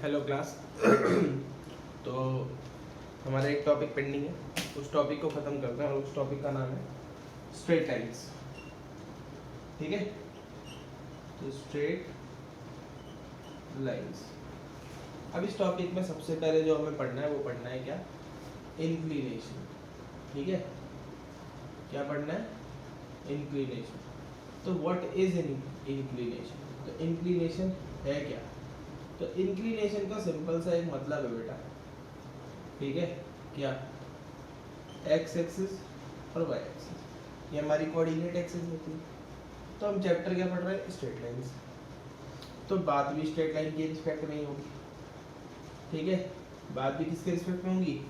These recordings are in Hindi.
Hello class. तो हमारा एक टॉपिक पेंडिंग है, उस टॉपिक को ख़त्म करते हैं और उस टॉपिक का नाम है स्ट्रेट लाइंस। ठीक है, तो स्ट्रेट लाइंस। अब इस टॉपिक में सबसे पहले जो हमें पढ़ना है वो पढ़ना है क्या, इंक्लिनेशन। ठीक है, क्या पढ़ना है, इंक्लिनेशन। तो व्हाट इज इंक्लिनेशन? तो इंक्लिनेशन है क्या? तो इंक्लिनेशन का सिंपल सा एक मतलब है बेटा, ठीक है, क्या, एक्स एक्सिस और वाई एक्सिस, ये हमारी कोऑर्डिनेट एक्सिस होती है। तो हम चैप्टर क्या पढ़ रहे हैं, स्ट्रेट लाइंस। तो बात भी स्ट्रेट लाइन के रिस्पेक्ट में ही होगी। ठीक है, बात भी किसके रिस्पेक्ट में होगी,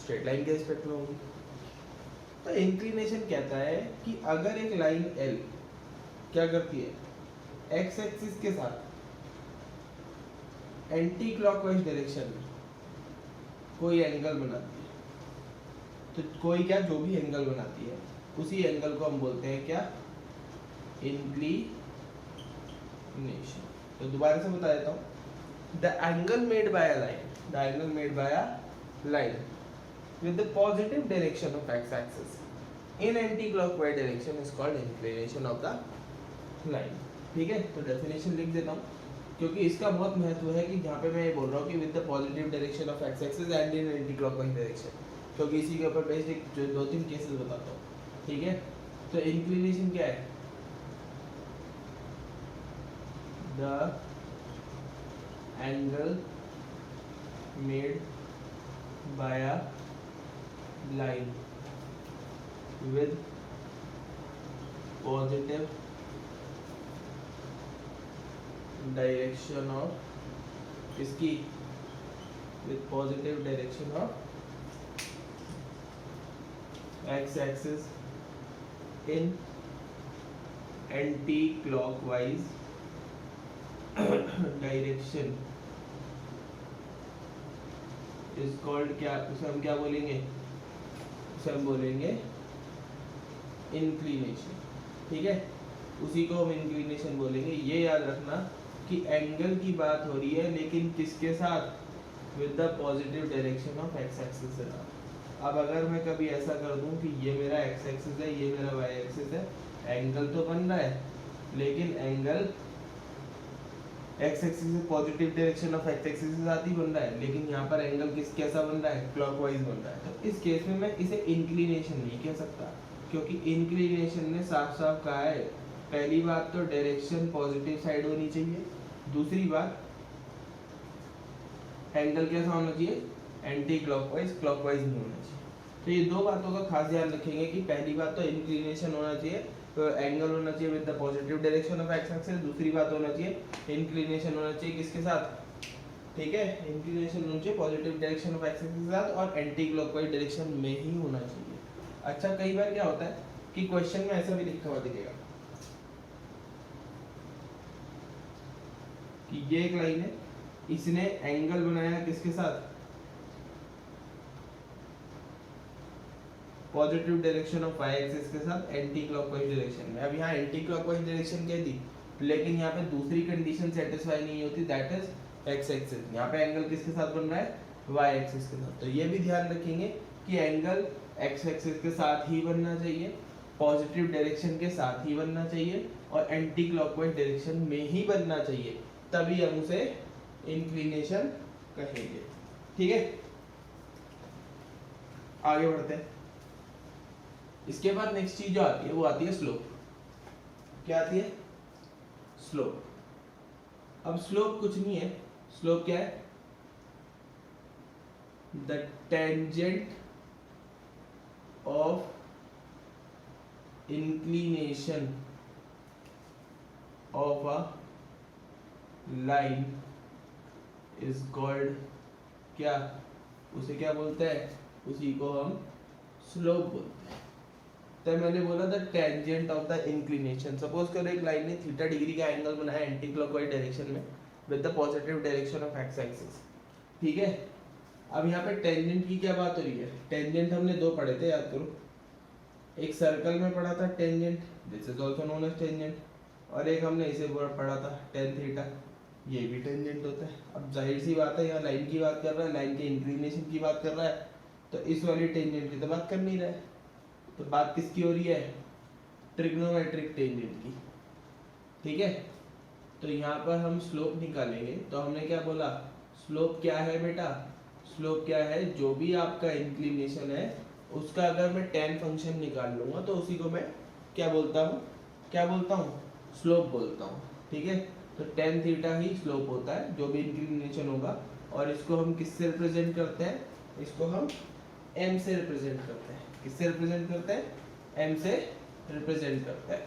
स्ट्रेट लाइन के रिस्पेक्ट में होगी। तो इंक्लिनेशन कहता है कि अगर एक लाइन एल क्या करती है, एक्स एक्सिस के साथ एंटी क्लॉकवाइज डायरेक्शन में कोई एंगल बनाती है, तो कोई क्या, जो भी एंगल बनाती है उसी एंगल को हम बोलते हैं क्या, इंक्लिनेशन। तो दोबारा से बता देता हूँ, the angle made by a line, the angle made by a line with the positive direction of x-axis in anti-clockwise direction is called inclination of the line। ठीक है, तो डेफिनेशन लिख देता हूँ क्योंकि इसका बहुत महत्व है कि जहाँ पे मैं ये बोल रहा हूँ कि with the positive direction of x-axis and in anti-clockwise direction, क्योंकि इसी के ऊपर बेस्ड एक जो 2-3 केसेस बताता हूँ। ठीक है, तो इंक्लिनेशन क्या है, the angle made by a line with positive direction of इसकी, with positive direction of x axis in anti clockwise direction is called क्या, उसे हम क्या बोलेंगे, उसे हम बोलेंगे इंक्लिनेशन। ठीक है, उसी को हम इंक्लिनेशन बोलेंगे। ये याद रखना कि एंगल की बात हो रही है लेकिन किसके साथ, with the positive direction of X axis से। अब अगर मैं कभी ऐसा कर दूं कि ये मेरा एक्स एक्सिस है, ये मेरा वाई एक्सिस है, एंगल तो बन रहा है लेकिन एंगल एक्स एक्सिस से positive direction of X axis के साथ ही बन रहा है, लेकिन यहाँ पर एंगल किस कैसा बन रहा है, क्लॉकवाइज बन रहा है। तो इस केस में मैं इसे इंक्लिनेशन नहीं कह सकता, क्योंकि इंक्लिनेशन ने साफ साफ कहा है, पहली बात तो डायरेक्शन पॉजिटिव साइड होनी चाहिए, दूसरी बात एंगल कैसा होना चाहिए, एंटी क्लॉकवाइज, क्लॉकवाइज नहीं होना चाहिए। तो ये दो बातों का खास ध्यान रखेंगे कि पहली बात तो इंक्लिनेशन होना चाहिए, तो एंगल होना चाहिए with the positive direction of X axis, दूसरी बात होना चाहिए इंक्लिनेशन होना चाहिए किसके साथ, ठीक है, इंक्लिनेशन होना चाहिए positive direction of X axis के साथ और एंटी क्लॉकवाइज डायरेक्शन में ही होना चाहिए। अच्छा, कई बार क्या होता है कि क्वेश्चन में ऐसा भी लिखा हुआ दिखेगा कि ये एक लाइन है, इसने एंगल बनाया किसके साथ, positive direction of Y axis के साथ एंटी क्लॉकवाइज डायरेक्शन में। अब यहाँ एंटी क्लॉकवाइज डायरेक्शन कह दी, लेकिन यहाँ पे दूसरी कंडीशन सेटिस्फाई नहीं होती, दैट इज एक्स एक्सिस। यहाँ पे एंगल किसके साथ बन रहा है, वाई एक्सिस के साथ। तो ये भी ध्यान रखेंगे कि एंगल एक्स एक्सिस के साथ ही बनना चाहिए, पॉजिटिव डायरेक्शन के साथ ही बनना चाहिए और एंटी क्लॉकवाइज डायरेक्शन में ही बनना चाहिए, तभी हम उसे इंक्लिनेशन कहेंगे। ठीक है, आगे बढ़ते हैं। इसके बाद नेक्स्ट चीज जो आती है वो आती है स्लोप। क्या आती है, स्लोप। अब स्लोप कुछ नहीं है, स्लोप क्या है, the tangent of inclination of a line is called क्या, उसे क्या बोलते हैं, उसी को हम स्लोप बोलते हैं। तो मैंने बोला the tangent of the inclination, suppose करो एक लाइन ने थीटा डिग्री का एंगल बनाया एंटी क्लॉकवाइज डायरेक्शन में with the positive direction of X axis. ठीक है, अब यहाँ पे टेंजेंट की क्या बात हो रही है, टेंजेंट हमने दो पढ़े थे, याद करो, एक सर्कल में पढ़ा था tangent, this is also known as tangent, और एक हमने इसे पढ़ा था टेन थीटा। ये भी टेंजेंट होता है। अब जाहिर सी बात है यहाँ लाइन की बात कर रहा है, लाइन के इंक्लिनेशन की बात कर रहा है, तो इस वाली टेंजेंट की तो बात कर नहीं रहा है। तो बात किसकी हो रही है? ट्रिग्नोमेट्रिक टेंजेंट की। ठीक है, तो यहाँ पर हम स्लोप निकालेंगे। तो हमने क्या बोला, स्लोप क्या है बेटा? स्लोप क्या है? जो भी आपका इंक्लिनेशन है उसका अगर मैं tan फंक्शन निकाल लूंगा तो उसी को मैं क्या बोलता हूँ? क्या बोलता हूँ? स्लोप बोलता हूँ। ठीक है, तो tan थीटा ही स्लोप होता है जो भी इंक्लिनेशन होगा। और इसको हम किससे रिप्रेजेंट करते हैं? इसको हम m से रिप्रेजेंट करते हैं। किससे रिप्रेजेंट करते हैं? m से रिप्रेजेंट करते हैं।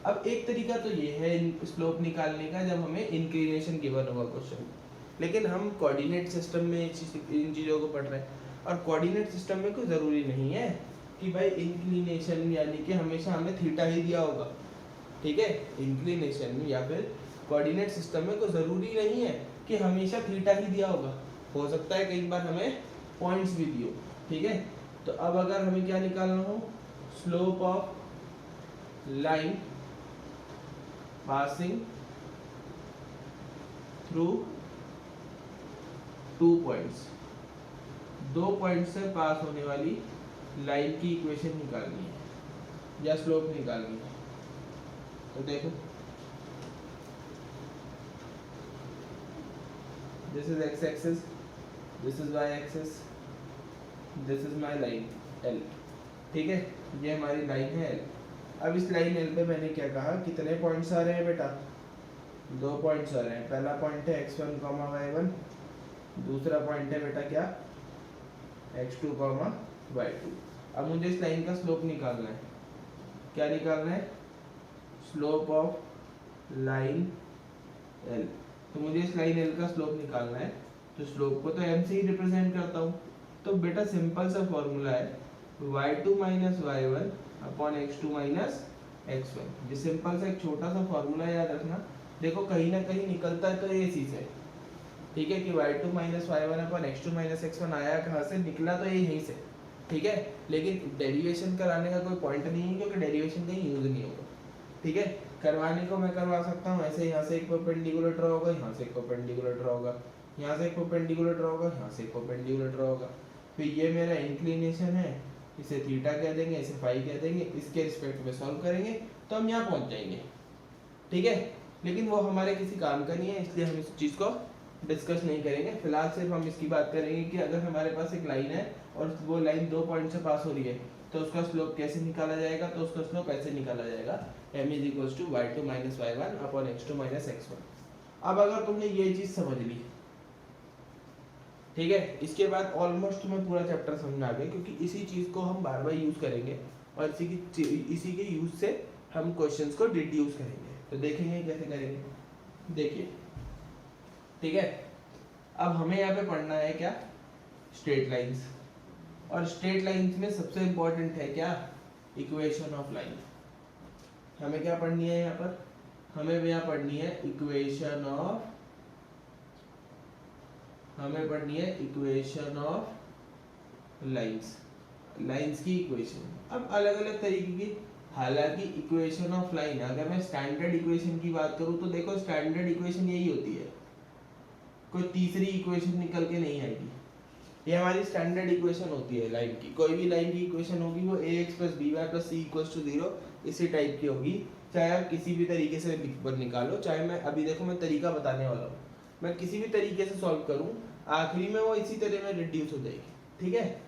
अब एक तरीका तो ये है स्लोप निकालने का जब हमें इंक्लिनेशन गिवन होगा क्वेश्चन, लेकिन हम कोऑर्डिनेट सिस्टम में इन चीज़ों को पढ़ रहे हैं। और कोऑर्डिनेट सिस्टम में कोई ज़रूरी नहीं है कि भाई इंक्लिनेशन यानी कि हमेशा हमें थीटा ही दिया होगा। ठीक है, इंक्लिनेशन या फिर कोऑर्डिनेट सिस्टम में कोई ज़रूरी नहीं है कि हमेशा थीटा ही दिया होगा। हो सकता है कई बार हमें पॉइंट्स भी दियो। ठीक है, तो अब अगर हमें क्या निकालना हो, slope of line passing through 2 points, 2 point से पास होने वाली लाइन की इक्वेशन निकालनी है या स्लोप निकालनी है। तो देखो, this is x axis, this is y axis, this is my line L। ठीक है, ये हमारी लाइन है L। अब इस लाइन L पे मैंने क्या कहा, कितने पॉइंट्स आ रहे हैं बेटा? 2 पॉइंट्स आ रहे हैं। पहला पॉइंट है x1, y1, दूसरा पॉइंट है बेटा क्या? x2, y2। अब मुझे इस लाइन का स्लोप निकालना है। क्या निकालना है? Slope of line L। तो मुझे इस लाइन L का स्लोप निकालना है, तो स्लोप को तो m से ही रिप्रेजेंट करता हूँ। तो बेटा सिंपल सा फॉर्मूला है y2 minus y1 upon x2 minus x1। ये सिंपल सा एक छोटा सा फॉर्मूला याद रखना। देखो कहीं ना कहीं निकलता है तो ये चीज़ है। ठीक है, कि y2 minus y1 upon x2 minus x1 आया कहाँ से? निकला तो ये यहीं से। ठीक है, लेकिन डेरिवेशन कराने का कोई पॉइंट नहीं है क्योंकि डेरिवेशन कहीं यूज नहीं होगा। ठीक है, करवाने को मैं करवा सकता हूँ ऐसे, यहाँ से एक परपेंडिकुलर ड्रॉ होगा, यहाँ से एक परपेंडिकुलर ड्रॉ होगा, यहाँ से एक परपेंडिकुलर ड्रॉ होगा, यहाँ से एक परपेंडिकुलर ड्रॉ होगा। फिर ये मेरा इंक्लिनेशन है, इसे थीटा कह देंगे, इसे फाई कह देंगे, इसके रिस्पेक्ट में सॉल्व करेंगे तो हम यहाँ पहुँच जाएंगे। ठीक है, लेकिन वो हमारे किसी काम का नहीं है, इसलिए हम इस चीज़ को डिस्कस नहीं करेंगे। फिलहाल सिर्फ हम इसकी बात करेंगे कि अगर हमारे पास एक लाइन है और वो लाइन 2 पॉइंट से पास हो रही है तो उसका स्लोप कैसे निकाला जाएगा? तो उसका स्लोप ऐसे निकाला जाएगा, m is y2 minus y1 upon x2 minus x1। अब अगर तुमने ये चीज़ समझ ली, ठीक है, इसके बाद ऑलमोस्ट तुम्हें पूरा चैप्टर समझ में आ गया, क्योंकि इसी चीज़ को हम बार बार यूज़ करेंगे और इसी के यूज से हम क्वेश्चंस को डिड्यूस करेंगे। तो देखेंगे कैसे करेंगे। देखिए, ठीक है, अब हमें यहाँ पे पढ़ना है क्या? Straight lines. और स्ट्रेट लाइंस में सबसे इंपॉर्टेंट है क्या? Equation of line. हमें क्या पढ़नी है यहाँ पर? हमें यहाँ पढ़नी है इक्वेशन ऑफ, हमें पढ़नी है इक्वेशन ऑफ लाइंस, लाइंस की इक्वेशन। अब अलग अलग तरीके की, हालांकि इक्वेशन ऑफ लाइन, अगर मैं स्टैंडर्ड इक्वेशन की बात करूं तो देखो स्टैंडर्ड इक्वेशन यही होती है, कोई तीसरी इक्वेशन निकल के नहीं आएगी। ये हमारी स्टैंडर्ड इक्वेशन होती है लाइन की। कोई भी लाइन की इक्वेशन होगी वो ax plus B Y plus C equal to 0 इसी टाइप की होगी। चाहे आप किसी भी तरीके से निकालो, चाहे मैं अभी देखो मैं तरीका बताने वाला हूँ, मैं किसी भी तरीके से सॉल्व करूँ, आखिरी में वो इसी तरह में रिड्यूस हो जाएगी। ठीक है,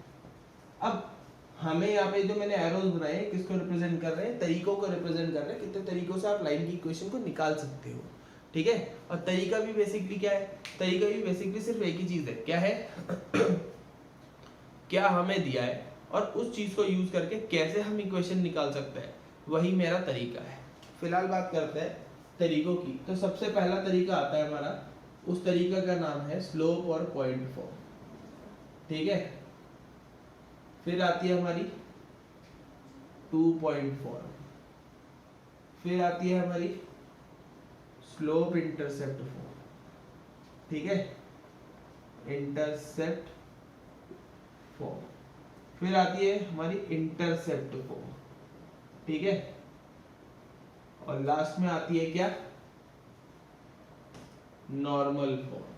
अब हमें यहाँ पे जो मैंने एरोज बनाए हैं किसको रिप्रेजेंट कर रहे हैं? तरीकों को रिप्रेजेंट कर रहे हैं, कितने तरीकों से आप लाइन की इक्वेशन को निकाल सकते हो। ठीक है, और तरीका भी बेसिकली क्या है? तरीका भी बेसिकली सिर्फ एक ही चीज है, क्या है? क्या हमें दिया है और उस चीज को यूज करके कैसे हम इक्वेशन निकाल सकते हैं, वही मेरा तरीका है। फिलहाल बात करते हैं तरीकों की। तो सबसे पहला तरीका आता है हमारा, उस तरीका का नाम है स्लोप और पॉइंट फॉर्म। ठीक है, फिर आती है हमारी 2 पॉइंट फॉर्म, फिर आती है हमारी स्लोप इंटरसेप्ट फॉर्म। ठीक है, इंटरसेप्ट फॉर्म, फिर आती है हमारी इंटरसेप्ट फॉर्म। ठीक है, और लास्ट में आती है क्या? Normal form.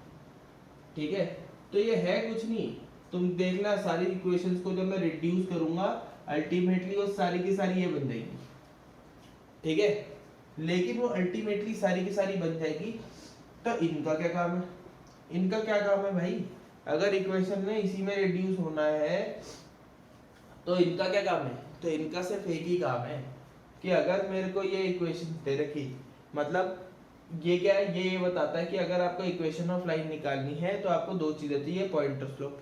ठीक है, तो ये है कुछ नहीं, तुम देखना सारी इक्वेशंस को जब मैं रिड्यूस करूंगा अल्टीमेटली वो सारी की सारी ये बन जाएगी। ठीक है, लेकिन वो अल्टीमेटली सारी की सारी बन जाएगी, तो इनका क्या काम है? इनका क्या काम है भाई? अगर इक्वेशन में इसी में रिड्यूस होना है तो इनका क्या काम है? तो इनका सिर्फ एक ही काम है कि अगर मेरे को ये इक्वेशन दे रखी, मतलब ये क्या है, ये बताता है कि अगर आपको इक्वेशन ऑफ लाइन निकालनी है तो आपको दो चीजें चाहिए, पॉइंट और स्लोप।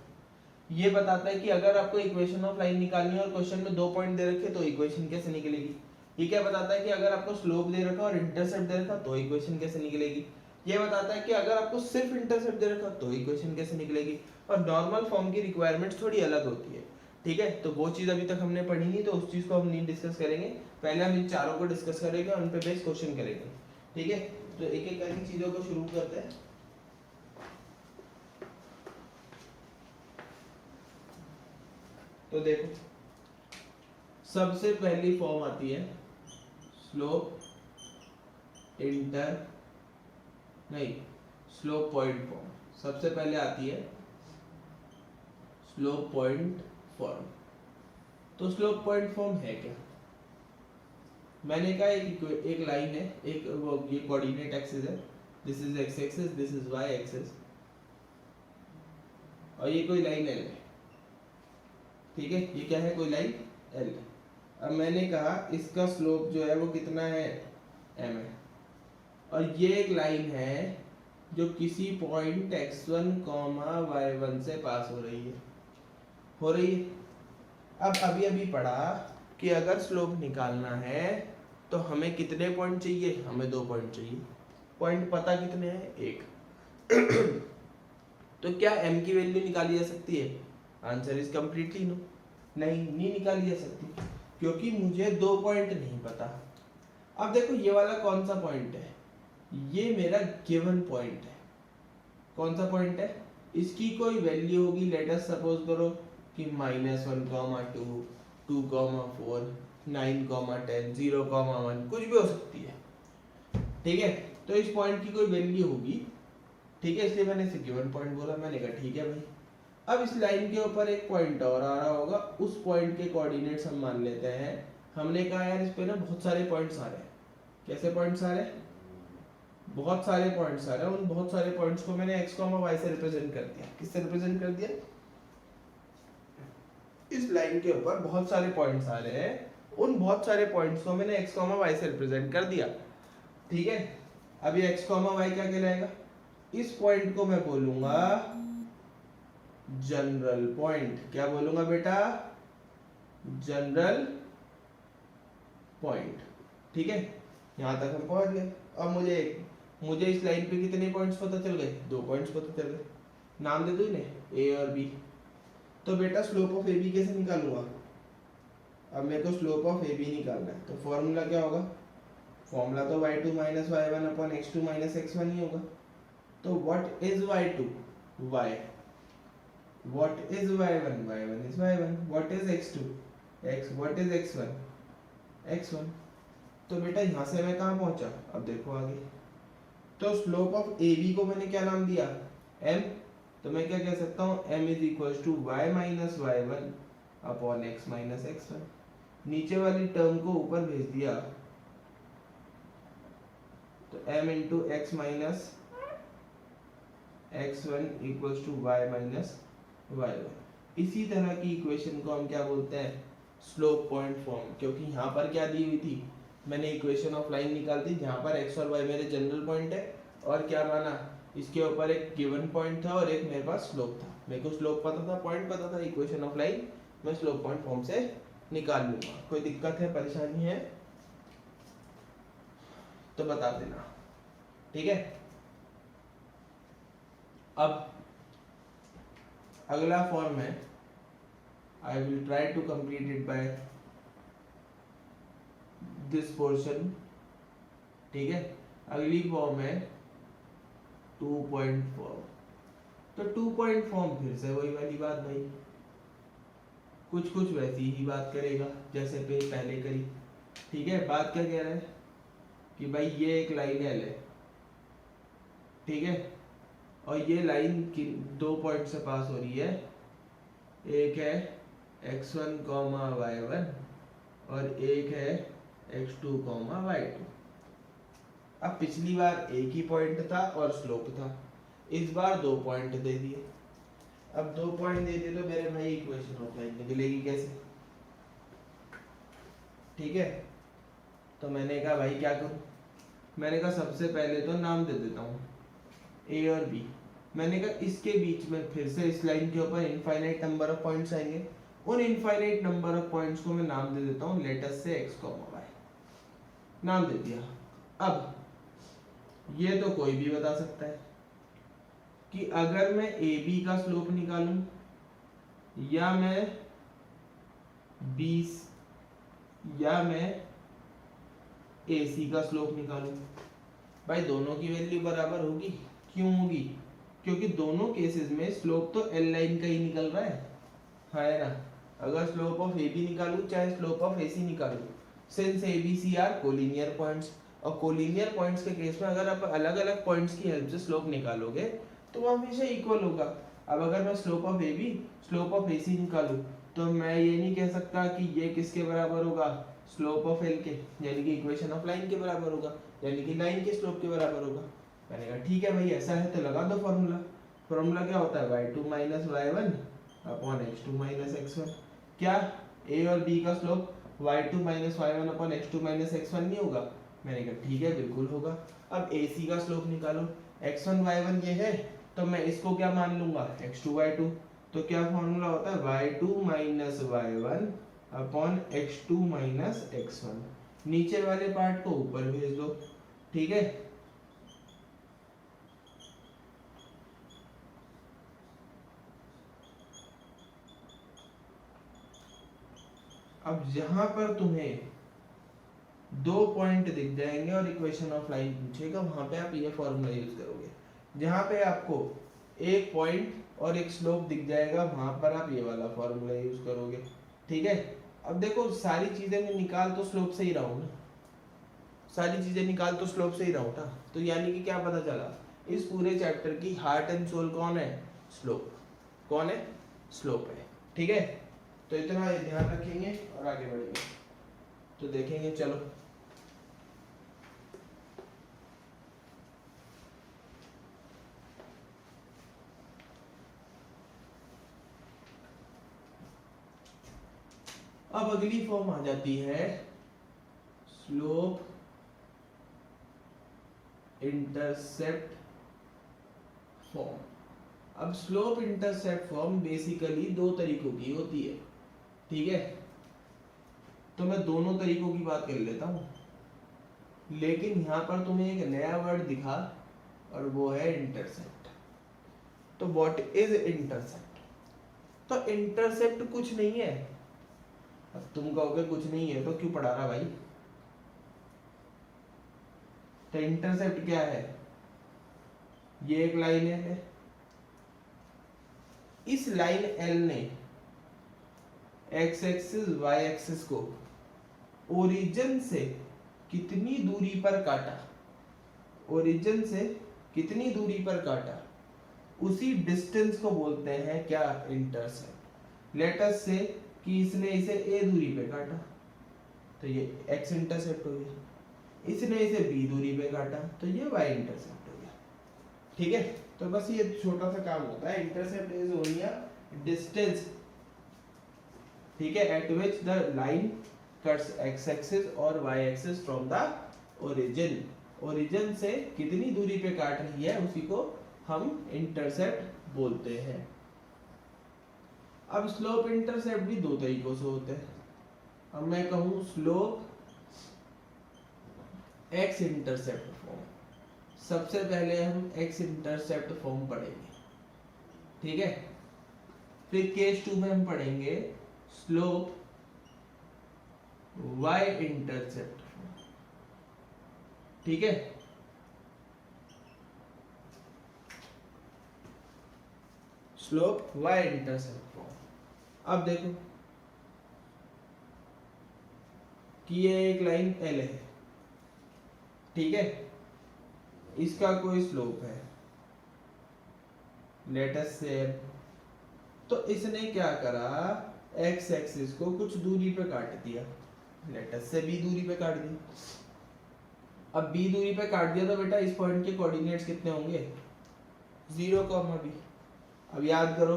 ये बताता है कि अगर आपको इक्वेशन ऑफ लाइन निकालनी है और क्वेश्चन में दो पॉइंट दे रखे तो इक्वेशन कैसे निकलेगी। ये क्या बताता है कि अगर आपको स्लोप दे रखा और इंटरसेप्ट दे रखा तो इक्वेशन कैसे निकलेगी। ये बताता है कि अगर आपको सिर्फ इंटरसेप्ट दे रखा तो इक्वेशन कैसे निकलेगी। और नॉर्मल फॉर्म की रिक्वायरमेंट्स थोड़ी अलग होती है। ठीक है, तो वो चीज अभी तक हमने पढ़ी नहीं, तो उस चीज को हम नहीं डिस्कस करेंगे। पहले हम इन चारों को डिस्कस करेंगे और उन पे बेस क्वेश्चन करेंगे। ठीक है, तो एक एक करके चीजों को शुरू करते हैं। तो देखो, सबसे पहली फॉर्म आती है स्लोप स्लोप पॉइंट फॉर्म। सबसे पहले आती है स्लोप पॉइंट फॉर्म। तो स्लोप पॉइंट फॉर्म है क्या? मैंने कहा एक लाइन है, एक वो ये कोऑर्डिनेट एक्सिस है, this is X axis, this is Y axis, और ये कोई लाइन एल है। ठीक है, ये क्या है? कोई लाइन एल है। अब मैंने कहा इसका स्लोप जो है वो कितना है? एम है। और ये एक लाइन है जो किसी पॉइंट x1, y1 से पास हो रही है। अब अभी अभी पढ़ा कि अगर स्लोप निकालना है तो हमें कितने पॉइंट चाहिए? हमें 2 पॉइंट चाहिए। पॉइंट पता कितने हैं? 1। तो क्या m की वैल्यू निकाली जा सकती है? Answer is completely no. नहीं निकाली जा सकती, क्योंकि मुझे 2 पॉइंट नहीं पता। अब देखो ये वाला कौन सा पॉइंट है? ये मेरा गिवन पॉइंट है। कौन सा पॉइंट है? इसकी कोई वैल्यू होगी, लेट अस सपोज करो कि -1, 2, 2, 4, 9, 10, 0, 1 कुछ भी हो सकती है। ठीक है, तो इस पॉइंट की कोई वैल्यू होगी। ठीक है, इसलिए मैंने इसे गिवन पॉइंट बोला। मैंने कहा ठीक है भाई। अब इस लाइन के ऊपर एक पॉइंट और आ रहा होगा, उस पॉइंट के कोऑर्डिनेट्स हम मान लेते हैं। हमने कहा यार इस पे ना बहुत सारे पॉइंट्स आ रहे हैं। कैसे पॉइंट्स आ रहे हैं? बहुत सारे पॉइंट्स आ रहे हैं। उन बहुत सारे पॉइंट्स को मैंने x, y से रिप्रेजेंट कर दिया। किससे रिप्रेजेंट कर दिया? इस लाइन के ऊपर बहुत सारे पॉइंट्स आ रहे हैं, उन बहुत सारे पॉइंट्स को मैंने x, y से रिप्रेजेंट कर दिया। ठीक है, अब ये x, y क्या कहलाएगा? इस पॉइंट को मैं बोलूंगा जनरल पॉइंट। क्या बोलूंगा बेटा? General point. ठीक है, यहां तक हम पहुंच गए। अब मुझे इस लाइन पे कितने पॉइंट्स पता चल गए? 2 पॉइंट्स पता चल गए। नाम दे दो इन्हें, ए और बी। तो बेटा स्लोप ऑफ ए बी कैसे निकालूंगा? अब मेरे को स्लोप ऑफ ए बी निकालना है, तो फॉर्मूला क्या होगा? फॉर्मूला तो y2 - y1 upon x2 - x1 ही होगा। तो what is y2? y। What is y1? y1 is y1। What is x2? x। What is x1? x1। तो बेटा यहां से मैं कहां पहुंचा? अब देखो आगे। तो स्लोप ऑफ ए बी को मैंने क्या नाम दिया? m। तो मैं क्या कह सकता हूँ? m is equal to y minus y1 upon x minus x1। नीचे वाली टर्म को ऊपर भेज दिया, तो m into X minus x1 equal to y minus y1। इसी तरह की इक्वेशन को हम क्या बोलते हैं? Slope point form. क्योंकि यहाँ पर क्या दी हुई थी? मैंने इक्वेशन ऑफ लाइन निकाल दी जहाँ पर x और y मेरे जनरल पॉइंट है, और क्या माना? इसके ऊपर एक गिवन पॉइंट था और एक मेरे पास स्लोप था। मेरे को स्लोप पता था, पॉइंट पता था, इक्वेशन ऑफ लाइन मैं स्लोप पॉइंट फॉर्म से निकाल लूंगा। कोई दिक्कत है, परेशानी है तो बता देना। ठीक है, अब अगला फॉर्म है, I will try to complete it by this portion. ठीक है, अगली फॉर्म है 2.4। तो 2 पॉइंट फॉर्म फिर से वही वाली बात भाई, कुछ वैसी ही बात करेगा जैसे पहले करी। ठीक है, बात क्या कह रहा है कि भाई ये एक लाइन एल है, ठीक है, और ये लाइन की 2 पॉइंट से पास हो रही है, एक है x1 कॉमा y1 और एक है x2 कॉमा y2। अब पिछली बार एक ही पॉइंट था और स्लोप था, इस बार 2 पॉइंट दे दिए। अब 2 पॉइंट दे दिए तो मेरे भाई इक्वेशन ऑफ लाइन निकलेगी कैसे? ठीक है, तो मैंने कहा भाई क्या करूं, मैंने कहा सबसे पहले तो नाम दे देता हूँ ए और बी। मैंने कहा इसके बीच में फिर से इस लाइन के ऊपर इनफाइनाइट नंबर ऑफ पॉइंट्स आएंगे, उन इनफाइनाइट नंबर ऑफ पॉइंट्स को मैं नाम दे देता हूँ लेट अस से x, y नाम दे दिया। अब ये तो कोई भी बता सकता है कि अगर मैं ए बी का स्लोप निकालूं या मैं 20 या मैं ए सी का स्लोप निकालूं, भाई दोनों की वैल्यू बराबर होगी। क्यों होगी? क्योंकि दोनों केसेस में स्लोप तो एल लाइन का ही निकल रहा है ना। अगर स्लोप ऑफ ए बी निकालूं चाहे स्लोप ऑफ ए सी निकालूं, since A B C are collinear points, और कोलिनियर पॉइंट्स के केस में अगर आप अलग अलग पॉइंट्स की हेल्प से स्लोप निकालोगे तो वो हमेशा इक्वल होगा। अब अगर मैं slope of A B slope of A C निकालूं तो मैं ये नहीं कह सकता कि ये किसके बराबर होगा, स्लोप ऑफ एल के, यानी कि इक्वेशन ऑफ लाइन के बराबर होगा, यानी कि लाइन के स्लोप के बराबर होगा। मैंने कहा ठीक है भाई ऐसा है तो लगा दो फॉर्मूला। फॉर्मूला क्या होता है, y2 minus y1 upon x2 minus x1। क्या a और b का slope y2 minus y1 upon x2 minus x1 नहीं होगा? मैंने कहा ठीक है बिल्कुल होगा। अब ac का स्लोप निकालो, x1 y1 ये है तो मैं इसको क्या मान लूंगा, x2 y2। तो क्या फॉर्मूला होता है, y2 minus y1 upon x2 minus x1। नीचे वाले पार्ट को ऊपर भेज दो, ठीक है। अब जहां पर तुम्हें 2 पॉइंट दिख जाएंगे और इक्वेशन ऑफ लाइन पूछेगा, वहां पे आप ये फॉर्मूला यूज करोगे। जहां पे आपको एक पॉइंट और एक स्लोप दिख जाएगा वहां पर आप ये वाला फॉर्मूला यूज करोगे, ठीक है। अब देखो सारी चीजें मैं निकाल तो स्लोप से ही रहा हूं ना, सारी चीजें निकाल तो स्लोप से ही रहा हूं ना। तो यानी कि क्या पता चला, इस पूरे चैप्टर की हार्ट एंड सोल कौन है, स्लोप। कौन है, स्लोप है, ठीक है। तो इतना ध्यान रखेंगे और आगे बढ़ेंगे तो देखेंगे। चलो अब अगली फॉर्म आ जाती है स्लोप इंटरसेप्ट फॉर्म। अब स्लोप इंटरसेप्ट फॉर्म बेसिकली 2 तरीकों की होती है, ठीक है। तो मैं दोनों तरीकों की बात कर लेता हूं, लेकिन यहां पर तुम्हें एक नया वर्ड दिखा और वो है इंटरसेप्ट। तो व्हाट इज इंटरसेप्ट? तो इंटरसेप्ट कुछ नहीं है। अब तुम कहोगे कुछ नहीं है तो क्यों पढ़ा रहा भाई? तो इंटरसेप्ट क्या है, ये एक लाइन है, इस लाइन एल ने एक्स एक्सिस वाई एक्सिस को ओरिजिन से कितनी दूरी पर काटा, ओरिजिन से कितनी दूरी पर काटा, उसी डिस्टेंस को बोलते हैं क्या, इंटरसेप्ट। लेट अस से कि इसने इसे ए दूरी पे काटा तो ये एक्स इंटरसेप्ट हो गया, इसने इसे बी दूरी पे काटा तो ये वाई इंटरसेप्ट हो गया, ठीक है। तो बस ये छोटा सा काम होता है, intercept is only a distance, ठीक है, at which the line cuts X axis और Y axis from the origin. Origin से कितनी दूरी पे काट रही है उसी को हम इंटरसेप्ट बोलते हैं। अब स्लोप इंटरसेप्ट भी 2 तरीकों से होते हैं। अब मैं कहूं स्लोप एक्स इंटरसेप्ट फॉर्म, सबसे पहले हम एक्स इंटरसेप्ट फॉर्म पढ़ेंगे, ठीक है। फिर केस 2 में हम पढ़ेंगे स्लोप y इंटरसेप्ट, ठीक है। Slope y intercept form. अब देखो कि ये एक लाइन L है, ठीक है, इसका कोई स्लोप है लेट अस से तो इसने क्या करा, एक्स एक्सिस को कुछ दूरी पे काट दिया, लेट अस से बी दूरी पे काट दी। अब बी दूरी पे काट दिया तो बेटा इस पॉइंट के कोऑर्डिनेट्स कितने होंगे, 0, बी। अब याद करो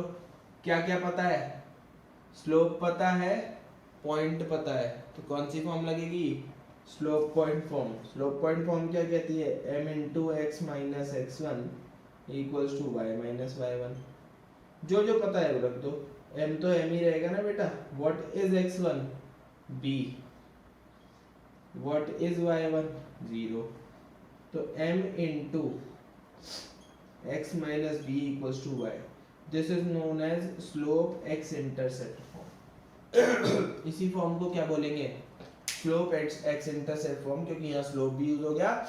क्या क्या पता है, स्लोप पता है, पॉइंट पता है, तो कौन सी फॉर्म लगेगी, slope point form. Slope point form क्या कहती है, m into X minus X one equals to Y minus Y one. जो जो पता है वो रख दो, m तो m ही रहेगा ना बेटा। What is x1, b, what is y1, 0। तो m into X minus B equals to Y, this is known as slope X intercept form. इसी फॉर्म को क्या बोलेंगे, स्लोप एक्स इंटरसेप्ट फॉर्म, क्योंकि यहाँ स्लोप भी यूज हो गया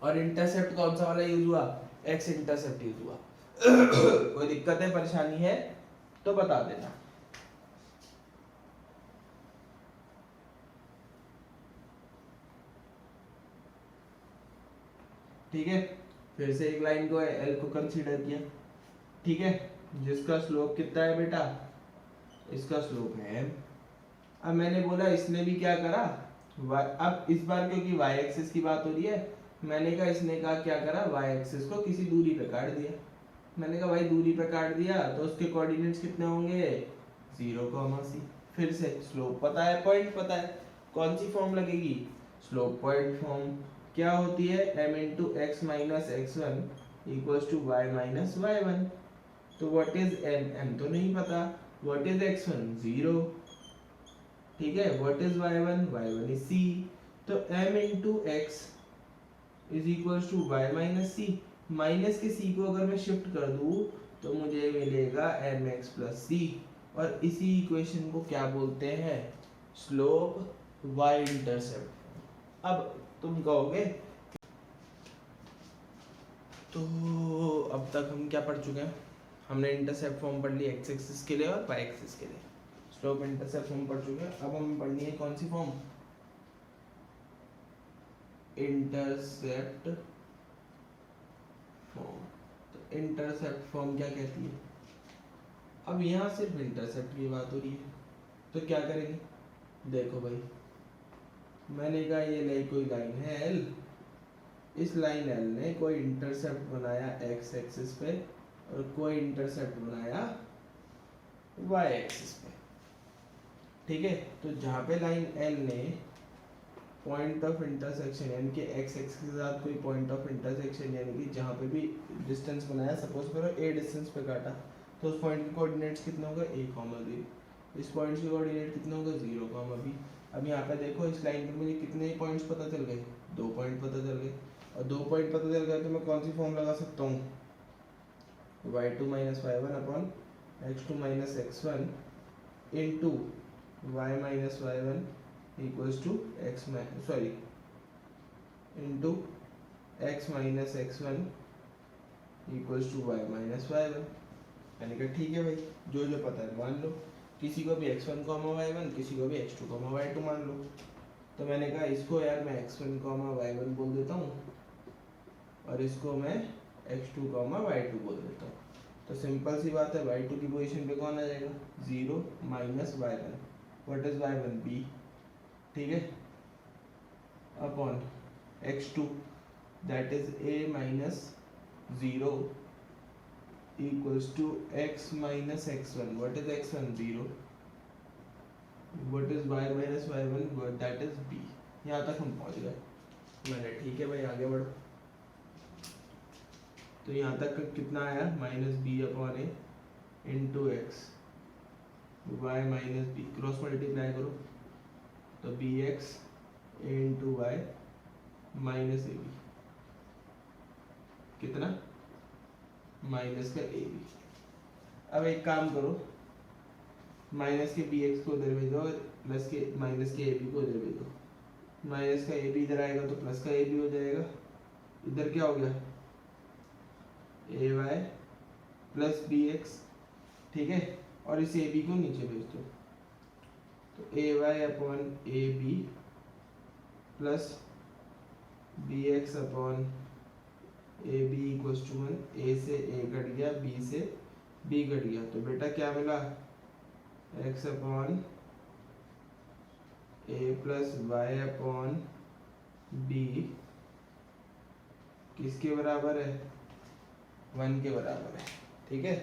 और इंटरसेप्ट कौन सा वाला यूज हुआ, एक्स इंटरसेप्ट यूज हुआ। कोई दिक्कत है, परेशानी है तो बता देना। ठीक है, फिर से एक लाइन को एल को कंसीडर किया, ठीक है, जिसका स्लोप कितना है बेटा, इसका स्लोप है। अब मैंने बोला इसने भी क्या करा, अब इस बार क्योंकि y एक्सिस की बात हो रही है, मैंने कहा इसने कहा क्या करा, y एक्सिस को किसी दूरी पे काट दिया। मैंने कहा भाई दूरी पे काट दिया तो उसके कोऑर्डिनेट्स कितने होंगे, 0, c। फिर से स्लोप पता है, पॉइंट पता है, कौन सी फॉर्म लगेगी, स्लोप पॉइंट फॉर्म। क्या होती है, m into X minus X one equals to Y minus Y one. तो व्हाट इज m तो नहीं पता, व्हाट इज x1, 0, ठीक है, what is y1 is c। तो m into X is equals to Y minus C. Minus के c को अगर मैं शिफ्ट कर दूं तो मुझे मिलेगा mx प्लस सी, और इसी इक्वेशन को क्या बोलते हैं, स्लोप y इंटरसेप्ट। अब तुम कहोगे तो अब तक हम क्या पढ़ चुके हैं, हमने इंटरसेप्ट फॉर्म पढ़ ली एक्स एक्सिस के लिए और वाई एक्सिस के लिए, स्लोप इंटरसेप्ट फॉर्म पढ़ चुके हैं। अब हमें पढ़नी है कौन सी फॉर्म, इंटरसेप्ट फॉर्म। तो इंटरसेप्ट फॉर्म क्या कहती है, अब यहाँ सिर्फ इंटरसेप्ट की बात हो रही है, तो क्या करेंगे, देखो भाई मैंने कहा ये नहीं कोई लाइन है एल, इस लाइन एल ने कोई इंटरसेप्ट बनाया एक्स एक्सिस पे और कोई इंटरसेप्ट बनाया वाई एक्सिस पे, ठीक है। तो जहाँ पे लाइन एल ने पॉइंट ऑफ इंटरसेक्शन यानी कि एक्स एक्सिस के साथ कोई पॉइंट ऑफ इंटरसेक्शन यानी कि जहाँ पे भी डिस्टेंस बनाया, सपोज करो ए डिस्टेंस पे काटा, तो उस पॉइंट के कोऑर्डिनेट्स कितने होंगे, a, 0। इस पॉइंट के कोऑर्डिनेट कितने होंगे, 0, b। अब यहाँ पे देखो इस लाइन पे मुझे कितने पॉइंट्स पता चल गए, 2 पॉइंट पता चल गए, और 2 पॉइंट पता चल गए तो मैं कौन सी फॉर्म लगा सकता हूँ, y2 minus Y one upon x2 minus x1 into Y minus Y one equals to X sorry into X minus X one equals to Y minus Y one. मैंने कहा ठीक है भाई, जो जो पता है मान लो, किसी को भी x1 वाई वन, किसी को भी x2 वाई टू मान लो। तो मैंने कहा इसको यार मैं x1 वाई वन बोल देता हूँ और इसको मैं x2 वाई टू बोल देता हूँ। तो सिंपल सी बात है, y2 की पोजीशन पे कौन आ जाएगा, 0 minus Y one, what is Y one, b, ठीक है, upon x2 that is a minus 0 equals to x minus x1, what is x1, 0, what is y minus y1, what that is b। यहाँ तक हम पहुँच गए, मैंने ठीक है भाई आगे बढ़ो। तो यहाँ तक कितना आया, minus B upon A into X Y minus B, cross multiply करो तो B X into Y minus A B, कितना, माइनस का ए बी। अब एक काम करो, माइनस के बी एक्स को इधर भेजो, प्लस के माइनस के ए बी को इधर भेजो, माइनस का ए बी इधर आएगा तो प्लस का ए बी हो जाएगा, इधर क्या हो गया, ए वाई प्लस बी एक्स, ठीक है, और इस ए बी को नीचे भेज दो, तो A Y upon A B plus B X upon A B equal to 1, A से ए कट गया, बी से बी कट गया, तो बेटा क्या मिला, X upon A plus Y upon B किसके बराबर है, 1 के बराबर है। ठीक है,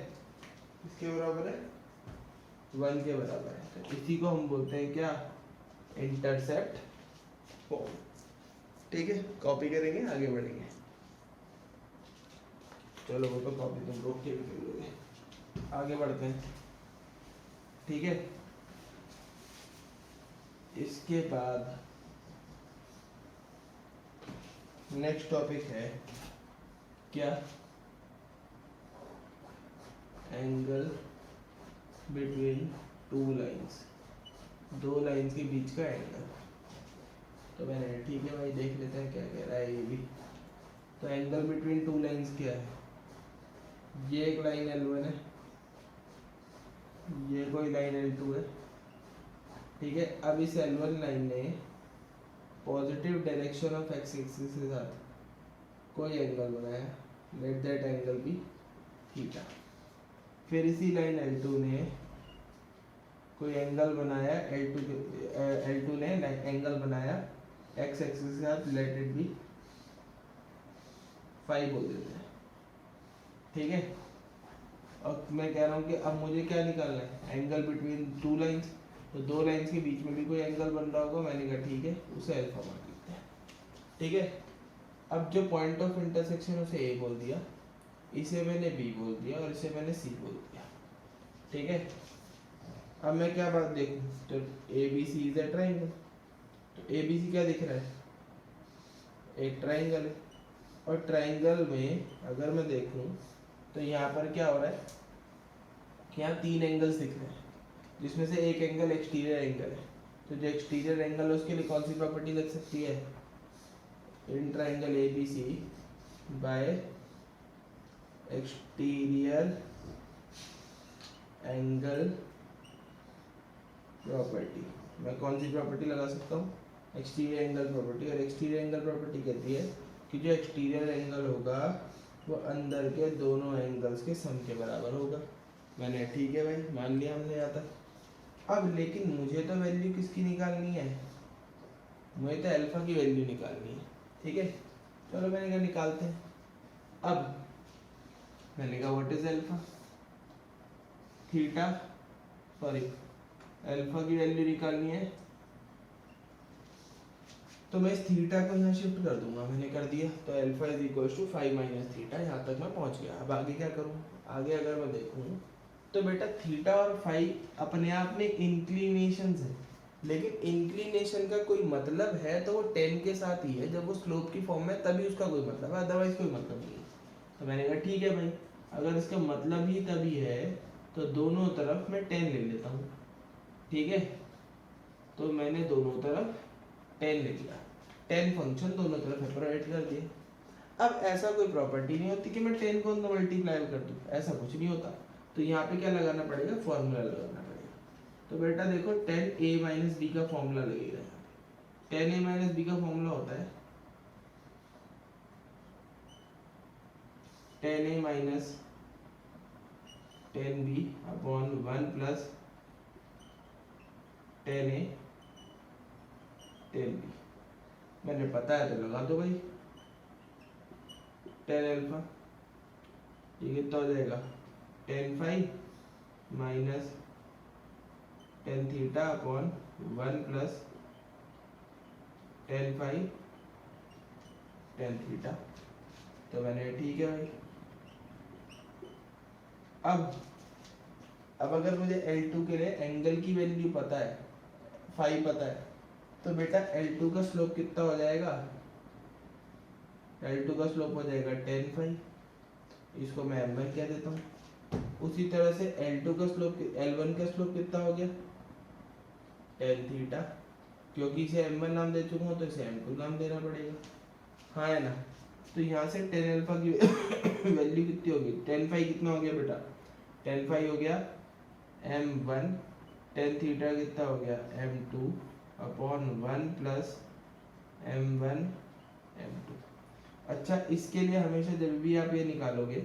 किसके बराबर है, 1 के बराबर है। तो इसी को हम बोलते हैं क्या, इंटरसेप्ट फॉर्म। ठीक है, कॉपी करेंगे, आगे बढ़ेंगे। चलो वो तो कॉपी तुम रोक के भी कर लोगे, आगे बढ़ते हैं। ठीक है, इसके बाद नेक्स्ट टॉपिक है क्या, एंगल बिटवीन टू लाइंस, दो लाइंस के बीच का एंगल। तो मैंने ठीक है भाई, देख लेते हैं क्या कह रहा है ये भी। तो एंगल बिटवीन टू लाइंस क्या है, ये एक लाइन L1 है, ये कोई लाइन L2 है। ठीक है, अब इस L1 लाइन ने positive direction of X axis के साथ कोई एंगल बनाया, let that angle be theta. फिर इसी लाइन L2 ने कोई एंगल बनाया, L2 ने एंगल बनाया एक्स एक्सिस के साथ, लेट इट बी फाई बोल देते हैं। ठीक है, और मैं कह रहा हूँ कि अब मुझे क्या निकालना है, एंगल बिटवीन टू लाइंस। तो दो लाइंस के बीच में भी कोई एंगल बन रहा होगा, मैंने कहा ठीक है, उसे अल्फा मान लेते हैं। ठीक है, अब जो पॉइंट ऑफ इंटरसेक्शन उसे ए बोल दिया, इसे मैंने बी बोल दिया और इसे मैंने सी बोल दिया। ठीक है, अब मैं क्या बात देखूं, तो A B C is a triangle. तो ए बी सी क्या दिख रहा है, एक ट्राइंगल है। और ट्राइंगल में अगर मैं देखूं तो यहाँ पर क्या हो रहा है कि यहाँ 3 एंगल्स दिख रहे हैं, जिसमें से एक एंगल एक्सटीरियर एंगल है। तो जो एक्सटीरियर एंगल है उसके लिए कौन सी प्रॉपर्टी लग सकती है, in triangle A B C by exterior angle property. मैं कौन सी प्रॉपर्टी लगा सकता हूँ, एक्सटीरियर एंगल प्रॉपर्टी। और एक्सटीरियर एंगल प्रॉपर्टी कहती है कि जो एक्सटीरियर एंगल होगा वो अंदर के दोनों एंगल्स के सम के बराबर होगा। मैंने ठीक है भाई मान लिया हमने यहाँ तक। अब लेकिन मुझे तो वैल्यू किसकी निकालनी है, मुझे तो अल्फा की वैल्यू निकालनी है। ठीक है, चलो मैंने कहा निकालते हैं। अब मैंने कहा what is alpha, theta, sorry alpha की वैल्यू निकालनी है, तो मैं इस थीटा को यहाँ शिफ्ट कर दूंगा, मैंने कर दिया। तो alpha is equal to 5 minus theta, यहाँ तक मैं पहुँच गया। अब आगे क्या करूँ, आगे अगर मैं देखूँ तो बेटा थीटा और फाई अपने आप में इंक्लिनेशंस है, लेकिन इंक्लिनेशन का कोई मतलब है तो वो 10 के साथ ही है। जब वो स्लोप की फॉर्म में तभी उसका कोई मतलब है, अदरवाइज कोई मतलब नहीं है। तो मैंने कहा ठीक है भाई, अगर इसका मतलब ही तभी है तो दोनों तरफ मैं 10 ले लेता हूँ। ठीक है, तो मैंने दोनों तरफ 10 ले लिया, 10 फंक्शन दोनों तरफ सेपरेट कर दिए। अब ऐसा कोई प्रॉपर्टी नहीं होती कि मैं 10 को मल्टीप्लाई कर दूँ, ऐसा कुछ नहीं होता। तो यहाँ पे क्या लगाना पड़ेगा, फॉर्मूला लगाना पड़ेगा। तो बेटा देखो 10a माइनस बी का फॉर्मूला लगेगा। 10a माइनस बी का फॉर्मूला होता है 10a minus 10b upon 1 plus 10a 10b। मैंने पता है तो लगा दो भाई, 10 अल्फा ये कितना हो जाएगा, 10 phi minus 10 theta upon 1 plus 10 phi 10 theta. तो मैंने ठीक है भाई। अब अगर मुझे L2 के लिए एंगल की वैल्यू पता है, फाई पता है, तो बेटा L2 का स्लोप कितना हो जाएगा, L2 का स्लोप हो जाएगा 10 फाई, इसको मैं m1 कह देता हूँ। उसी तरह से L2 का स्लोप, L1 का स्लोप कितना हो गया 10 थीटा, क्योंकि इसे m1 नाम दे चुका हूँ तो इसे m2 नाम देना पड़ेगा, हाँ है ना। तो यहाँ से 10 अल्फा की वैल्यू कितनी होगी, 10 फाई कितना हो गया बेटा, 10 फाई हो गया m1, 10 थीटा कितना हो गया m2 upon 1 plus m1 m2। अच्छा, इसके लिए हमेशा जब भी आप ये निकालोगे,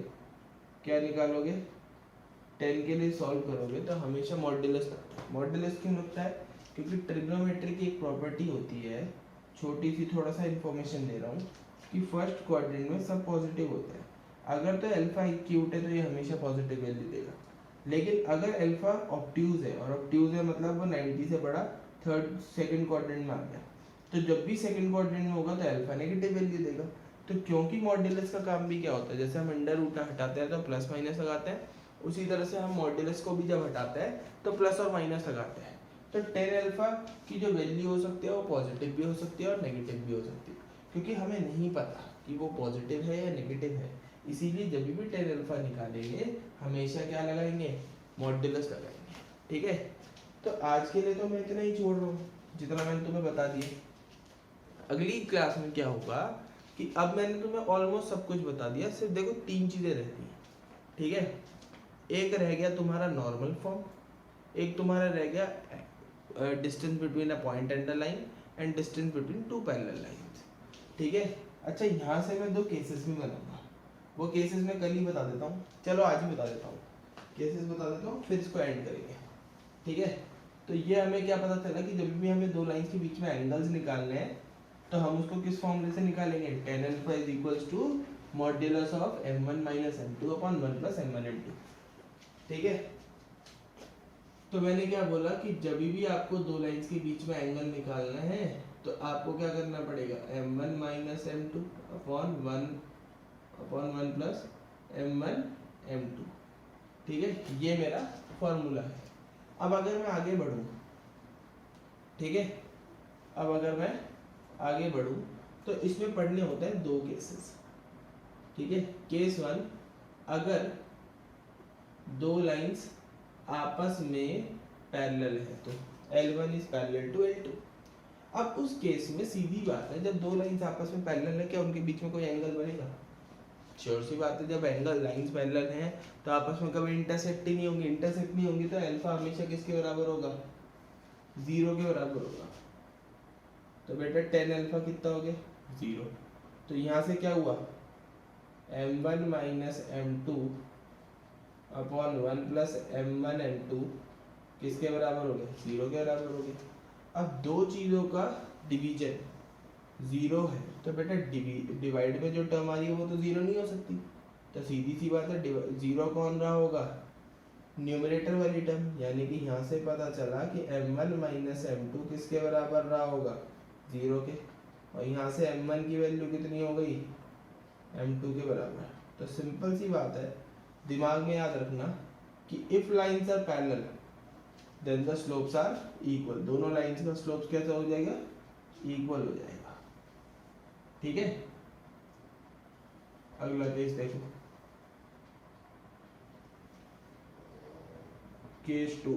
क्या निकालोगे, 10 के लिए सॉल्व करोगे तो हमेशा मॉड्यूलस लगता है। मॉड्यूलस क्यों लगता है? क्योंकि ट्रिग्नोमेट्री की एक प्रॉपर्टी होती है, छोटी सी थोड़ा सा इन्फॉर्मेशन दे रहा हूँ, कि फर्स्ट क्वाड्रेंट में सब पॉजिटिव होता है। अगर तो अल्फा एक्यूट है तो ये हमेशा पॉजिटिव वैल्यू देगा, लेकिन अगर अल्फा ऑब्ट्यूज है, और ऑब्ट्यूज है मतलब वो 90 से बड़ा थर्ड सेकंड क्वाड्रेंट में आ गया, तो जब भी सेकंड क्वाड्रेंट में होगा तो अल्फा नेगेटिव वैल्यू देगा। तो क्योंकि मॉड्यूलस का काम भी क्या होता है, जैसे हम अंडर रूट हटाते हैं तो प्लस माइनस लगाते हैं, उसी तरह से हम मॉड्यूलस को भी जब हटाते हैं तो प्लस और माइनस लगाते हैं। तो 10 अल्फा की जो वैल्यू हो सकती है वो पॉजिटिव भी हो सकती है और नेगेटिव भी हो सकती है, क्योंकि हमें नहीं पता कि वो पॉजिटिव है या नेगेटिव है। इसीलिए जब भी 10 अल्फा निकालेंगे हमेशा क्या लगाएंगे, मॉड्यूलस लगाएंगे। ठीक है, तो आज के लिए तो मैं इतना ही छोड़ रहा हूँ जितना मैंने तुम्हें बता दिया। अगली क्लास में क्या होगा कि अब मैंने तुम्हें ऑलमोस्ट सब कुछ बता दिया, सिर्फ देखो 3 चीजें रहती हैं। ठीक है, एक रह गया तुम्हारा नॉर्मल फॉर्म, एक तुम्हारा रह गया distance between a point and a line and distance between two parallel lines. ठीक है, अच्छा यहाँ से मैं 2 केसेस भी बनाऊंगा, वो केसेस मैं कल ही बता देता हूँ, चलो आज ही बता देता हूँ, केसेस बता देता हूँ फिर इसको एंड करेंगे। ठीक है, तो ये हमें क्या पता चला कि जब भी हमें 2 लाइंस के बीच में एंगल्स निकालने हैं तो हम उसको किस फॉर्मूले से निकालेंगे, tan alpha is equals to modulus of m1 minus m2 upon 1 plus m1 m2। ठीक है, तो मैंने क्या बोला कि जब भी आपको 2 लाइंस के बीच में एंगल निकालना है तो आपको क्या करना पड़ेगा, m1 minus m2 upon 1 plus m1 m2। ठीक है, ये मेरा फॉर्मूला है। अब अगर मैं आगे बढ़ूं, ठीक है, अब अगर मैं आगे बढ़ूं तो इसमें पढ़ने होते हैं 2 केसेस। ठीक है, केस 1, अगर 2 लाइंस आपस में पैरेलल है तो L1 is parallel to L2। अब उस केस में सीधी बात है, जब 2 लाइंस आपस में पैरेलल है क्या उनके बीच में कोई एंगल बनेगा? श्योर सी बात है, जब एंगल लाइंस पैरेलल हैं तो आपस में कभी इंटरसेक्ट ही नहीं होंगी, इंटरसेक्ट नहीं होंगी तो अल्फा हमेशा किसके बराबर होगा, 0 के बराबर होगा। तो बेटा tan अल्फा कितना हो गया, 0। तो यहाँ से क्या हुआ, m1 minus m2 upon 1 plus m1 m2 किसके बराबर हो गया, 0 के बराबर हो गया। अब 2 चीज़ों का डिवीजन 0 है तो बेटा डिवाइड में जो टर्म आ रही है वो तो 0 नहीं हो सकती, तो सीधी सी बात है 0 कौन रहा होगा, न्यूमरेटर वाली टर्म। यानी कि यहाँ से पता चला कि m1 माइनस m2 किसके बराबर रहा होगा, 0 के, और यहाँ से m1 की वैल्यू कितनी हो गई, m2 के बराबर। तो सिंपल सी बात है, दिमाग में याद रखना कि if lines are parallel then the slopes are equal. दोनों लाइंस का स्लोप कैसा हो जाएगा, इक्वल हो जाएगा। ठीक है, अगला केस देखो, case 2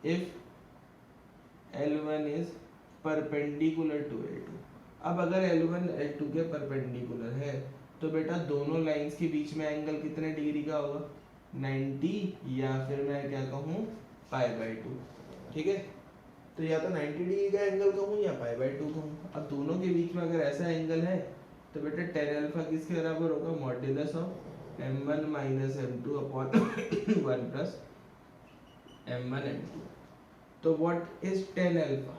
if L1 is perpendicular to L2। अब अगर L1 L2 के परपेंडिकुलर है तो बेटा दोनों लाइंस के बीच में एंगल कितने डिग्री का होगा, 90, या फिर मैं क्या कहूँ π/2। ठीक है, तो या तो 90 डिग्री का एंगल कहूँ या π/2 कहूँ। अब दोनों के बीच में अगर ऐसा एंगल है तो बेटा tan अल्फा किसके बराबर होगा, modulus of m1 minus m2 upon 1 plus m1 m2। तो what is tan alpha,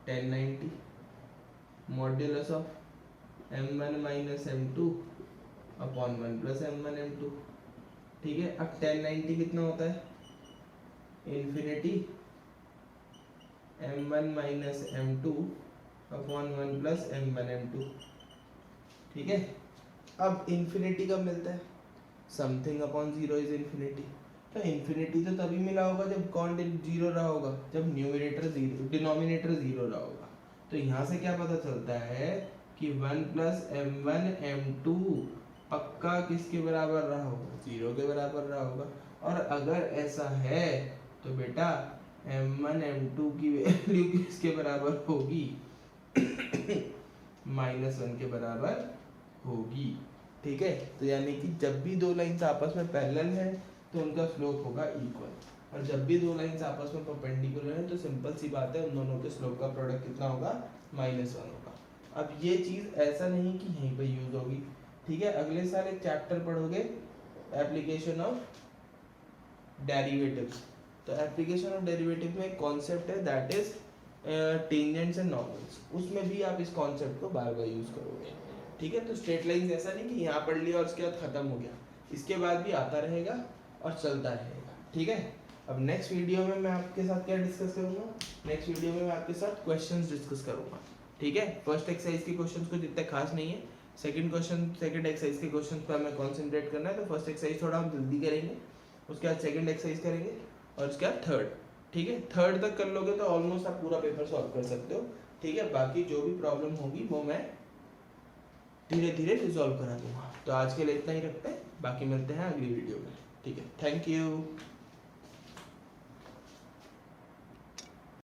tan 90 modulus of m1 minus m2 upon 1 plus m1 m2। ठीक है, अब tan 90 कितना होता है, infinity m1 minus m2 upon 1 plus m1 m2। ठीक है, अब इन्फिनिटी कब मिलता है, समथिंग अपॉन 0 इज इन्फिनिटी। तो इन्फिनिटी तो तभी मिला होगा जब कौन 0 रहा होगा, जब न्यूमरेटर 0 डिनोमिनेटर 0 रहा होगा। तो यहाँ से क्या पता चलता है कि 1 प्लस m1 m2 पक्का किसके बराबर रहा होगा, 0 के बराबर रहा होगा। और अगर ऐसा है तो बेटा m1 m2 की वैल्यू किसके बराबर होगी, -1 के बराबर होगी। ठीक है, तो यानी कि जब भी 2 लाइंस आपस में पैरेलल है तो उनका स्लोप होगा इक्वल, और जब भी 2 लाइंस आपस में परपेंडिकुलर है तो सिंपल सी बात है उन दोनों के स्लोप का प्रोडक्ट कितना होगा, -1 होगा। अब ये चीज़ ऐसा नहीं कि यहीं पे यूज होगी, ठीक है। अगले साल एक चैप्टर पढ़ोगे एप्लीकेशन ऑफ डेरिवेटिव्स। तो एप्लीकेशन ऑफ डेरिवेटिव में एक कॉन्सेप्ट है that is tangents and normals, उसमें भी आप इस कॉन्सेप्ट को बार बार यूज करोगे, ठीक है। तो स्ट्रेट लाइन ऐसा नहीं कि यहाँ पढ़ लिया और उसके बाद खत्म हो गया, इसके बाद भी आता रहेगा और चलता रहेगा, ठीक है। अब नेक्स्ट वीडियो में मैं आपके साथ क्या डिस्कस करूँगा, नेक्स्ट वीडियो में मैं आपके साथ क्वेश्चंस डिस्कस करूँगा, ठीक है। फर्स्ट एक्सरसाइज के क्वेश्चंस कुछ इतने खास नहीं है, सेकंड एक्सरसाइज के क्वेश्चंस पर हमें कॉन्सेंट्रेट करना है, तो फर्स्ट एक्सरसाइज थोड़ा हम जल्दी करेंगे, उसके बाद सेकंड एक्सरसाइज करेंगे और उसके बाद थर्ड, ठीक है। थर्ड तक कर लोगे तो ऑलमोस्ट आप पूरा पेपर सॉल्व कर सकते हो, ठीक है। बाकी जो भी प्रॉब्लम होगी वो मैं धीरे धीरे रिजॉल्व करा दूंगा। तो आज के लिए इतना ही रखते हैं, बाकी मिलते हैं अगली वीडियो में, ठीक है। Thank you.